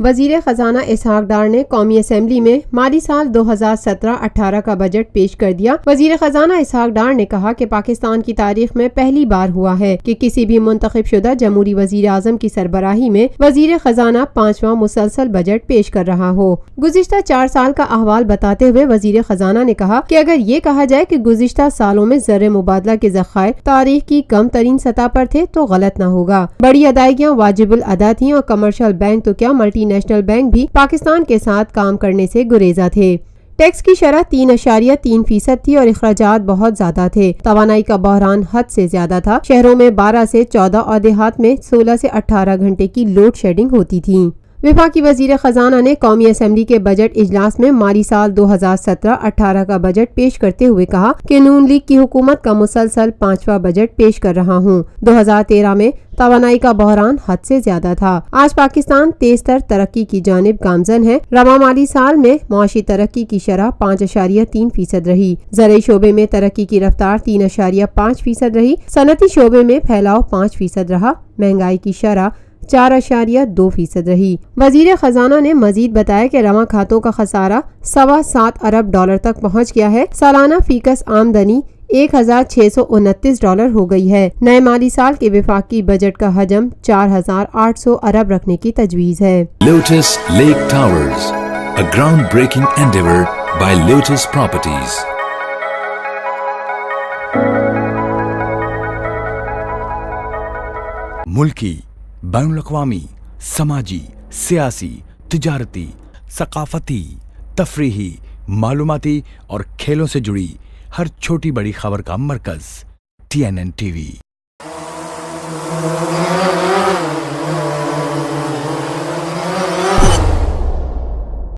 وزیر خزانہ اسحاق ڈار نے قومی اسمبلی میں مالی سال 2017-18 کا بجٹ پیش کر دیا۔ وزیر خزانہ اسحاق ڈار نے کہا کہ پاکستان کی تاریخ میں پہلی بار ہوا ہے کہ کسی بھی منتخب شدہ جمہوری وزیر اعظم کی سربراہی میں وزیر خزانہ 5واں مسلسل بجٹ پیش کر رہا ہو۔ گزشتہ 4 سال کا احوال بتاتے ہوئے وزیر خزانہ نے کہا کہ اگر یہ کہا جائے کہ گزشتہ سالوں میں زر مبادلہ کے ذخائر تاریخ کی کم ترین سطح پر تھے تو غلط نہ ہوگا۔ بڑی ادائیگیاں واجب الادا تھیں اور کمرشل بینک تو کیا ملٹی نیشنل بینک بھی پاکستان کے ساتھ کام کرنے سے گریزاں تھے۔ ٹیکس کی شرح 3.3% تھی اور اخراجات بہت زیادہ تھے۔ توانائی کا بحران حد سے زیادہ تھا۔ شہروں میں 12 سے 14 اور دیہات میں 16 سے 18 گھنٹے کی لوڈ شیڈنگ ہوتی تھی۔ وفاقی وزیر خزانہ نے قومی اسمبلی کے بجٹ اجلاس میں مالی سال 2017-18 کا بجٹ پیش کرتے ہوئے کہا کہ نون لیگ کی حکومت کا مسلسل 5واں بجٹ پیش کر رہا ہوں۔ 2013 میں توانائی کا بحران حد سے زیادہ تھا۔ آج پاکستان تیز تر ترقی کی جانب گامزن ہے۔ رواں مالی سال میں معاشی ترقی کی شرح 5.3% رہی۔ زرعی شعبے میں ترقی کی رفتار 3.5% رہی۔ صنعتی شعبے میں پھیلاؤ 5% رہا۔ مہنگائی کی شرح 4.2% رہی۔ وزیر خزانہ نے مزید بتایا کہ رواں کھاتوں کا خسارہ $7.25 ارب تک پہنچ گیا ہے۔ سالانہ فیکس آمدنی $1,629 ہو گئی ہے۔ نئے مالی سال کے وفاقی بجٹ کا حجم 4,800 ارب رکھنے کی تجویز ہے۔ Lotus Lake Towers, a groundbreaking endeavor by Lotus Properties۔ ملکی، بین الاقوامی، سماجی، سیاسی، تجارتی، ثقافتی، تفریحی، معلوماتی اور کھیلوں سے جڑی ہر چھوٹی بڑی خبر کا مرکز TNN TV۔